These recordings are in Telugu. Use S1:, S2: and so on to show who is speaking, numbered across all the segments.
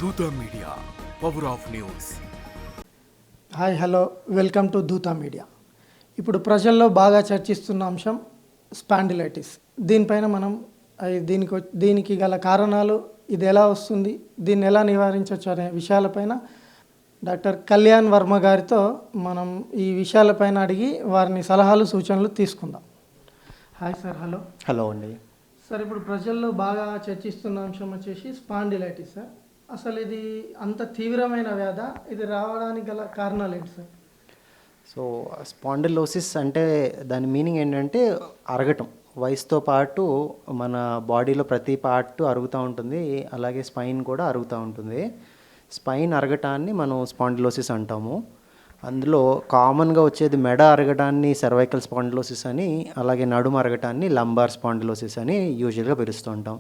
S1: దూత media, power of news.
S2: Hi, hello, welcome to దూత మీడియా. ఇప్పుడు ప్రజల్లో బాగా చర్చిస్తున్న అంశం స్పాండిలైటిస్. దీనిపైన మనం దీనికి గల కారణాలు, ఇది ఎలా వస్తుంది, దీన్ని ఎలా నివారించవచ్చు అనే విషయాలపైన డాక్టర్ కళ్యాణ్ వర్మ గారితో మనం ఈ విషయాలపైన అడిగి వారిని సలహాలు సూచనలు తీసుకుందాం. Hi sir. హలో.
S3: హలో అండి.
S2: సార్, ఇప్పుడు ప్రజల్లో బాగా చర్చిస్తున్న అంశం వచ్చేసి స్పాండిలైటిస్. సార్, అసలు ఇది అంత తీవ్రమైన వ్యాధ, ఇది రావడానికి గల కారణాలు ఏంటి సార్?
S3: సో స్పాండిలోసిస్ అంటే దాని మీనింగ్ ఏంటంటే అరగటం. వయసుతో పాటు మన బాడీలో ప్రతి పార్ట్ అరుగుతూ ఉంటుంది, అలాగే స్పైన్ కూడా అరుగుతూ ఉంటుంది. స్పైన్ అరగటాన్ని మనం స్పాండిలోసిస్ అంటాము. అందులో కామన్గా వచ్చేది మెడ అరగటాన్ని సర్వైకల్ స్పాండిలోసిస్ అని, అలాగే నడుము అరగటాన్ని లంబార్ స్పాండిలోసిస్ అని యూజువల్గా పిలుస్తూ ఉంటాం.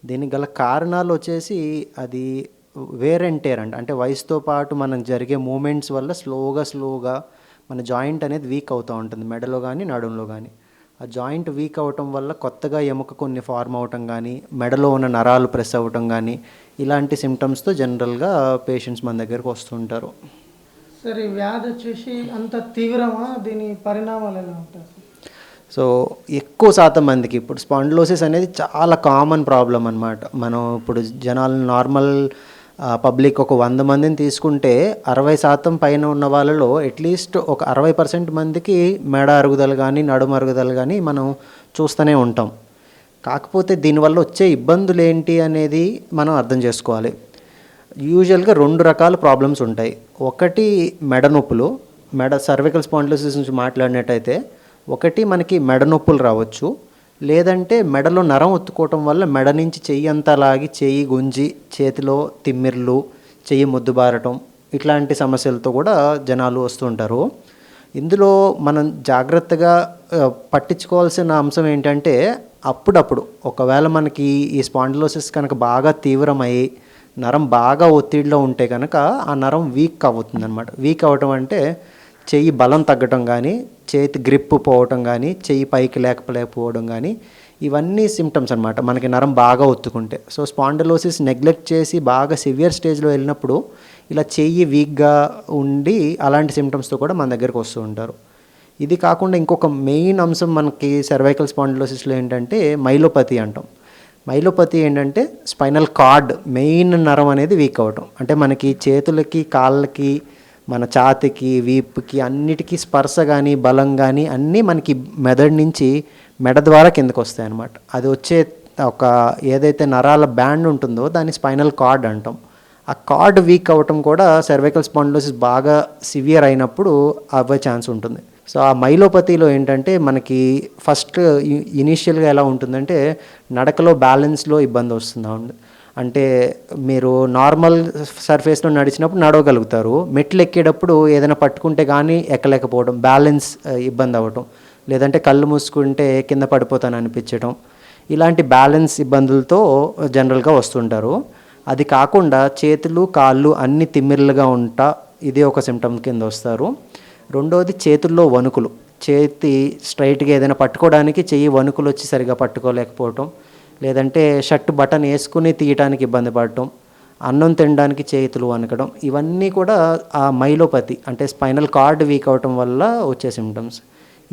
S3: దీనికి గల కారణాలు వచ్చేసి అది వేర్ అండ్ టేర్ అంటే వయసుతో పాటు మనం జరిగే మూమెంట్స్ వల్ల స్లోగా మన జాయింట్ అనేది వీక్ అవుతూ ఉంటుంది, మెడలో కానీ నడుములో కానీ. ఆ జాయింట్ వీక్ అవటం వల్ల కొత్తగా ఎముక కొన్ని ఫార్మ్ అవటం కానీ, మెడలో ఉన్న నరాలు ప్రెస్ అవ్వటం కానీ, ఇలాంటి సిమ్టమ్స్తో జనరల్గా పేషెంట్స్ మన దగ్గరకు వస్తుంటారు.
S2: సరే, వ్యాధి వచ్చేసి అంత తీవ్రమా? దీని పరిణామాలు ఎలా ఉంటాయి?
S3: సో ఎక్కువ శాతం మందికి ఇప్పుడు స్పాండిలోసిస్ అనేది చాలా కామన్ ప్రాబ్లం అనమాట. మనం ఇప్పుడు జనాలు నార్మల్ పబ్లిక్ ఒక 100 మందిని తీసుకుంటే 60% పైన ఉన్న వాళ్ళలో అట్లీస్ట్ ఒక 60% మందికి మెడ అరుగుదల కానీ నడుము అరుగుదల కానీ మనం చూస్తూనే ఉంటాం. కాకపోతే దీనివల్ల వచ్చే ఇబ్బందులు ఏంటి అనేది మనం అర్థం చేసుకోవాలి. యూజువల్గా 2 రకాల ప్రాబ్లమ్స్ ఉంటాయి. ఒకటి మెడ నొప్పులు. సర్వికల్ స్పాండిలోసిస్ నుంచి మాట్లాడినట్టయితే ఒకటి మనకి మెడ నొప్పులు రావచ్చు, లేదంటే మెడలో నరం ఒత్తుకోవటం వల్ల మెడ నుంచి చెయ్యి అంతా లాగి చెయ్యి గుంజి చేతిలో తిమ్మిర్లు, చెయ్యి ముద్దుబారటం, ఇట్లాంటి సమస్యలతో కూడా జనాలు వస్తుంటారు. ఇందులో మనం జాగ్రత్తగా పట్టించుకోవాల్సిన అంశం ఏంటంటే అప్పుడప్పుడు ఒకవేళ మనకి ఈ స్పాండిలోసిస్ కనుక బాగా తీవ్రమై నరం బాగా ఒత్తిడిలో ఉంటే కనుక ఆ నరం వీక్ అవుతుందన్నమాట. వీక్ అవ్వటం అంటే చెయ్యి బలం తగ్గటం కానీ, చేతి గ్రిప్ పోవటం కానీ, చెయ్యి పైకి లేకపోవడం కానీ, ఇవన్నీ సిమ్టమ్స్ అనమాట మనకి నరం బాగా ఒత్తుకుంటే. సో స్పాండిలోసిస్ నెగ్లెక్ట్ చేసి బాగా సివియర్ స్టేజ్లో వెళ్ళినప్పుడు ఇలా చెయ్యి వీక్గా ఉండి అలాంటి సిమ్టమ్స్తో కూడా మన దగ్గరకు వస్తూ ఉంటారు. ఇది కాకుండా ఇంకొక మెయిన్ అంశం మనకి సర్వైకల్ స్పాండిలోసిస్లో ఏంటంటే మైలోపతి అంటాం. మైలోపతి ఏంటంటే స్పైనల్ కార్డ్ మెయిన్ నరం అనేది వీక్ అవ్వటం. అంటే మనకి చేతులకి, కాళ్ళకి, మన ఛాతికి, వీపుకి అన్నిటికీ స్పర్శ కానీ బలం కానీ అన్నీ మనకి మెదడు నుంచి మెడ ద్వారా కిందకు వస్తాయి అన్నమాట. అది వచ్చే ఒక ఏదైతే నరాల బ్యాండ్ ఉంటుందో దాన్ని స్పైనల్ కార్డ్ అంటాం. ఆ కార్డ్ వీక్ అవ్వటం కూడా సర్వైకల్ స్పాండిలోసిస్ బాగా సివియర్ అయినప్పుడు అవ్వే ఛాన్స్ ఉంటుంది. సో ఆ మైలోపతిలో ఏంటంటే మనకి ఫస్ట్ ఇనీషియల్గా ఎలా ఉంటుందంటే నడకలో బ్యాలెన్స్లో ఇబ్బంది వస్తుంది. అంటే మీరు నార్మల్ సర్ఫేస్లో నడిచినప్పుడు నడవగలుగుతారు, మెట్లు ఎక్కేటప్పుడు ఏదైనా పట్టుకుంటే కానీ ఎక్కలేకపోవడం, బ్యాలెన్స్ ఇబ్బంది అవ్వటం, లేదంటే కళ్ళు మూసుకుంటే కింద పడిపోతాను అనిపించడం, ఇలాంటి బ్యాలెన్స్ ఇబ్బందులతో జనరల్గా వస్తుంటారు. అది కాకుండా చేతులు, కాళ్ళు అన్ని తిమ్మిర్లుగా ఉంటా, ఇది ఒక సిమ్టమ్ కింద వస్తారు. రెండోది చేతుల్లో వణుకులు, చేతి స్ట్రైట్గా ఏదైనా పట్టుకోవడానికి చెయ్యి వణుకులు వచ్చి సరిగా పట్టుకోలేకపోవటం, లేదంటే షర్ట్ బటన్ వేసుకుని తీయటానికి ఇబ్బంది పడటం, అన్నం తినడానికి చేతులు వణకడం, ఇవన్నీ కూడా ఆ మైలోపతి అంటే స్పైనల్ కార్డ్ వీక్ అవటం వల్ల వచ్చే సిమ్టమ్స్.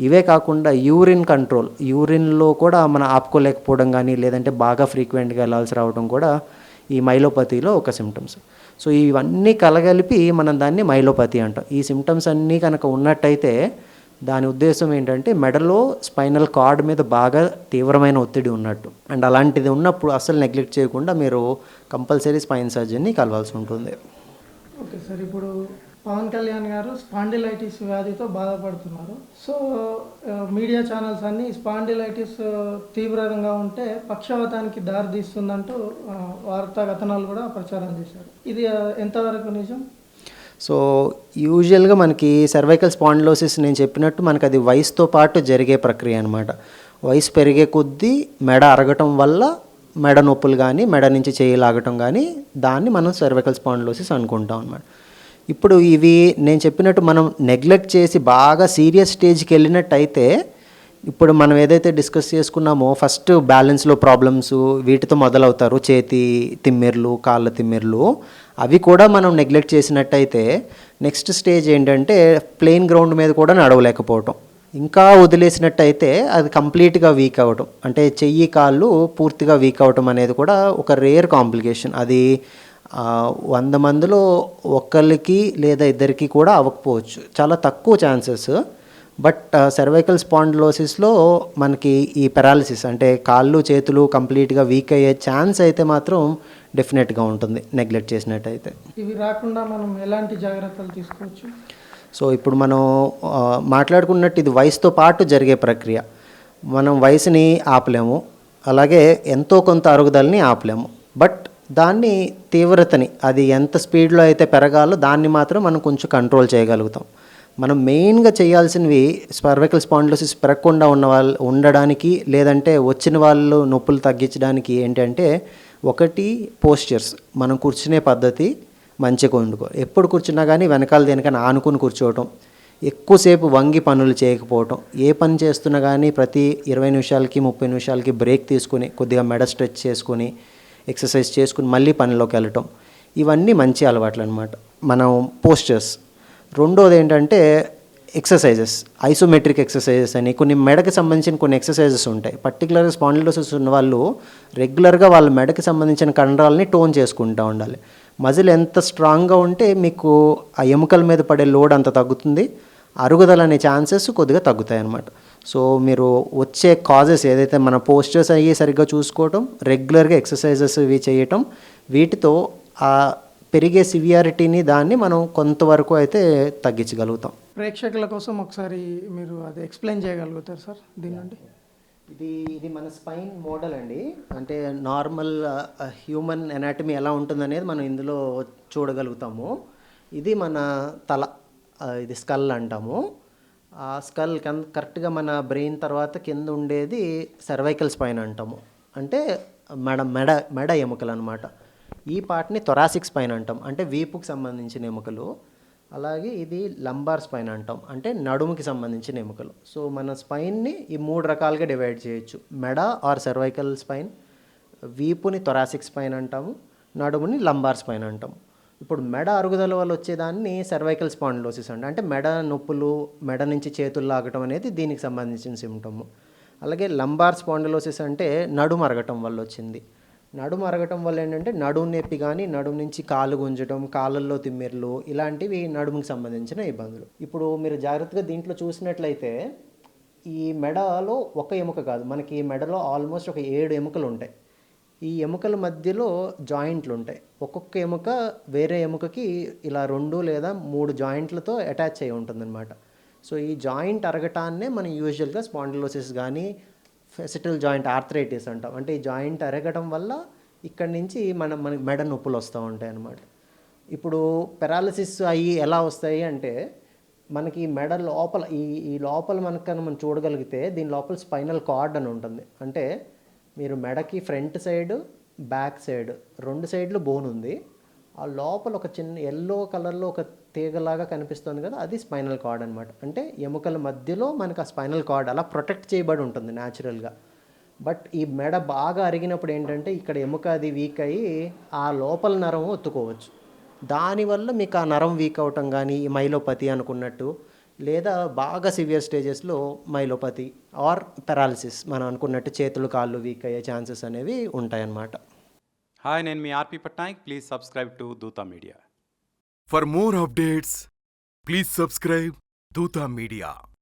S3: ఇవే కాకుండా యూరిన్ కంట్రోల్, యూరిన్లో కూడా మనం ఆపుకోలేకపోవడం కానీ, లేదంటే బాగా ఫ్రీక్వెంట్గా వెళ్ళాల్సి రావడం కూడా ఈ మైలోపతిలో ఒక సిమ్టమ్స్. సో ఇవన్నీ కలగలిపి మనం దాన్ని మైలోపతి అంటాం. ఈ సిమ్టమ్స్ అన్నీ కనుక ఉన్నట్టయితే దాని ఉద్దేశం ఏంటంటే మెడలో స్పైనల్ కార్డ్ మీద బాగా తీవ్రమైన ఒత్తిడి ఉన్నట్టు. అండ్ అలాంటిది ఉన్నప్పుడు అసలు నెగ్లెక్ట్ చేయకుండా మీరు కంపల్సరీ స్పైన్ సర్జన్ని కలవాల్సి ఉంటుంది.
S2: ఓకే సార్, ఇప్పుడు పవన్ కళ్యాణ్ గారు స్పాండిలైటిస్ వ్యాధితో బాధపడుతున్నారు. సో మీడియా ఛానల్స్ అన్నీ స్పాండిలైటిస్ తీవ్రంగా ఉంటే పక్షవాతానికి దారితీస్తుందంటూ వార్తా కథనాలు కూడా ప్రచారం చేశారు. ఇది ఎంతవరకు నిజం?
S3: సో యూజువల్గా మనకి సర్వైకల్ స్పాండిలోసిస్ నేను చెప్పినట్టు మనకి అది వయసుతో పాటు జరిగే ప్రక్రియ అనమాట. వయసు పెరిగే కొద్దీ మెడ అరగటం వల్ల మెడ నొప్పులు కానీ, మెడ నుంచి చేయి లాగటం కానీ, దాన్ని మనం సర్వైకల్ స్పాండిలోసిస్ అనుకుంటాం అనమాట. ఇప్పుడు ఇవి నేను చెప్పినట్టు మనం నెగ్లెక్ట్ చేసి బాగా సీరియస్ స్టేజ్కి వెళ్ళినట్టయితే ఇప్పుడు మనం ఏదైతే డిస్కస్ చేసుకున్నామో ఫస్ట్ బ్యాలెన్స్లో ప్రాబ్లమ్స్ వీటితో మొదలవుతారు, చేతి తిమ్మిర్లు, కాళ్ళ తిమ్మిర్లు, అవి కూడా మనం నెగ్లెక్ట్ చేసినట్టయితే నెక్స్ట్ స్టేజ్ ఏంటంటే ప్లెయిన్ గ్రౌండ్ మీద కూడా నడవలేకపోవటం. ఇంకా వదిలేసినట్టయితే అది కంప్లీట్గా వీక్ అవ్వటం, అంటే చెయ్యి కాళ్ళు పూర్తిగా వీక్ అవ్వటం అనేది కూడా ఒక రేర్ కాంప్లికేషన్. అది 100 మందిలో ఒక్కరికి లేదా ఇద్దరికి కూడా అవ్వకపోవచ్చు, చాలా తక్కువ ఛాన్సెస్. బట్ సర్వైకల్ స్పాండిలోసిస్లో మనకి ఈ పెరాలిసిస్ అంటే కాళ్ళు చేతులు కంప్లీట్గా వీక్ అయ్యే ఛాన్స్ అయితే మాత్రం డెఫినెట్గా ఉంటుంది నెగ్లెక్ట్ చేసినట్టయితే.
S2: ఇవి రాకుండా మనం ఎలాంటి జాగ్రత్తలు తీసుకోవచ్చు?
S3: సో ఇప్పుడు మనం మాట్లాడుకున్నట్టు ఇది వయసుతో పాటు జరిగే ప్రక్రియ. మనం వయసుని ఆపలేము, అలాగే ఎంతో కొంత అరుగుదలని ఆపలేము. బట్ దాన్ని తీవ్రతని అది ఎంత స్పీడ్లో అయితే పెరగాలో దాన్ని మాత్రం మనం కొంచెం కంట్రోల్ చేయగలుగుతాం. మనం మెయిన్గా చేయాల్సినవి సర్వైకల్ స్పాండిలోసిస్ పెరగకుండా ఉండడానికి లేదంటే వచ్చిన వాళ్ళు నొప్పులు తగ్గించడానికి ఏంటంటే, ఒకటి పోస్చర్స్, మనం కూర్చునే పద్ధతి మంచిగా వండుకో. ఎప్పుడు కూర్చున్నా కానీ వెనకాల దేనికైనా ఆనుకుని కూర్చోవటం, ఎక్కువసేపు వంగి పనులు చేయకపోవటం, ఏ పని చేస్తున్నా కానీ ప్రతి 20 నిమిషాలకి 30 నిమిషాలకి బ్రేక్ తీసుకుని కొద్దిగా మెడ స్ట్రెచ్ చేసుకుని ఎక్సర్సైజ్ చేసుకుని మళ్ళీ పనిలోకి వెళ్ళటం, ఇవన్నీ మంచి అలవాట్లు అనమాట మనం పోస్చర్స్. రెండోది ఏంటంటే ఎక్సర్సైజెస్, ఐసోమెట్రిక్ ఎక్సర్సైజెస్ అని కొన్ని మెడకి సంబంధించిన కొన్ని ఎక్సర్సైజెస్ ఉంటాయి. పర్టికులర్గా స్పాండిలోసిస్ ఉన్న వాళ్ళు రెగ్యులర్గా వాళ్ళ మెడకి సంబంధించిన కండరాలని టోన్ చేసుకుంటూ ఉండాలి. మజిల్ ఎంత స్ట్రాంగ్గా ఉంటే మీకు ఆ ఎముకల మీద పడే లోడ్ అంత తగ్గుతుంది, అరుగుదల అనే ఛాన్సెస్ కొద్దిగా తగ్గుతాయి అన్నమాట. సో మీరు వచ్చే కాజెస్ ఏదైతే మన పోస్చర్స్ అయ్యి సరిగ్గా చూసుకోవటం, రెగ్యులర్గా ఎక్సర్సైజెస్ ఇవి చేయటం, వీటితో ఆ పెరిగే సివియారిటీని దాన్ని మనం కొంతవరకు అయితే తగ్గించగలుగుతాం.
S2: ప్రేక్షకుల కోసం ఒకసారి మీరు అది ఎక్స్ప్లెయిన్ చేయగలుగుతారు సార్ దీని నుండి?
S3: ఇది మన స్పైన్ మోడల్ అండి. అంటే నార్మల్ హ్యూమన్ ఎనాటమీ ఎలా ఉంటుందనేది మనం ఇందులో చూడగలుగుతాము. ఇది మన తల, ఇది స్కల్ అంటాము. ఆ స్కల్ కరెక్ట్గా మన బ్రెయిన్ తర్వాత కింద ఉండేది సర్వైకల్ స్పైన్ అంటాము, అంటే మెడ ఎముకలు అనమాట. ఈ పార్ట్ని థొరాసిక్ స్పైన్ అంటాం, అంటే వీపుకి సంబంధించిన ఎముకలు. అలాగే ఇది లంబార్ స్పైన్ అంటాం, అంటే నడుముకి సంబంధించిన ఎముకలు. సో మన స్పైన్ని ఈ 3 రకాలుగా డివైడ్ చేయొచ్చు. మెడ ఆర్ సర్వైకల్ స్పైన్, వీపుని థొరాసిక్ స్పైన్ అంటాము, నడుముని లంబార్ స్పైన్ అంటాము. ఇప్పుడు మెడ అరుగుదల వల్ల వచ్చేదాన్ని సర్వైకల్ స్పాండిలోసిస్ అంటే మెడ నొప్పులు, మెడ నుంచి చేతులు లాగటం అనేది దీనికి సంబంధించిన సిమ్టము. అలాగే లంబార్ స్పాండిలోసిస్ అంటే నడుము అరగటం వల్ల వచ్చింది. నడుము అరగటం వల్ల ఏంటంటే నడుము నొప్పి కానీ, నడుము నుంచి కాలు గుంజటం, కాళ్ళల్లో తిమ్మిర్లు, ఇలాంటివి నడుముకి సంబంధించిన ఇబ్బందులు. ఇప్పుడు మీరు జాగ్రత్తగా దీంట్లో చూసినట్లయితే ఈ మెడలో ఒక ఎముక కాదు, మనకి మెడలో ఆల్మోస్ట్ ఒక 7 ఎముకలు ఉంటాయి. ఈ ఎముకల మధ్యలో జాయింట్లు ఉంటాయి. ఒక్కొక్క ఎముక వేరే ఎముకకి ఇలా 2 లేదా 3 జాయింట్లతో అటాచ్ అయి ఉంటుందన్నమాట. సో ఈ జాయింట్ అరగటాన్నే మనం యూజువల్గా స్పాండిలోసిస్ కానీ ఫెసిటల్ జాయింట్ ఆర్థరైటిస్ అంటాం. అంటే ఈ జాయింట్ అరగడం వల్ల ఇక్కడి నుంచి మనకి మెడ నొప్పులు వస్తూ ఉంటాయి అన్నమాట. ఇప్పుడు పెరాలసిస్ అయ్యి ఎలా వస్తాయి అంటే, మనకి మెడ లోపల ఈ లోపల మనం చూడగలిగితే దీని లోపల స్పైనల్ కార్డ్ అని ఉంటుంది. అంటే మీరు మెడకి ఫ్రంట్ సైడ్, బ్యాక్ సైడ్ 2 సైడ్లు బోన్ ఉంది. ఆ లోపల ఒక చిన్న ఎల్లో కలర్లో ఒక తీగలాగా కనిపిస్తుంది కదా, అది స్పైనల్ కార్డ్ అనమాట. అంటే ఎముకల మధ్యలో మనకు ఆ స్పైనల్ కార్డ్ అలా ప్రొటెక్ట్ చేయబడి ఉంటుంది న్యాచురల్గా. బట్ ఈ మెడ బాగా అరిగినప్పుడు ఏంటంటే ఇక్కడ ఎముక అది వీక్ అయ్యి ఆ లోపల నరం ఒత్తుకోవచ్చు. దానివల్ల మీకు ఆ నరం వీక్ అవటం కానీ ఈ మైలోపతి అనుకున్నట్టు, లేదా బాగా సివియర్ స్టేజెస్లో మైలోపతి ఆర్ పెరాలసిస్ మనం అనుకున్నట్టు చేతులు కాళ్ళు వీక్ అయ్యే ఛాన్సెస్ అనేవి ఉంటాయన్నమాట.
S4: హాయ్, నేను మీ RP Patnaik. Please subscribe to Dootha media.
S1: For more updates, please subscribe Duta Media.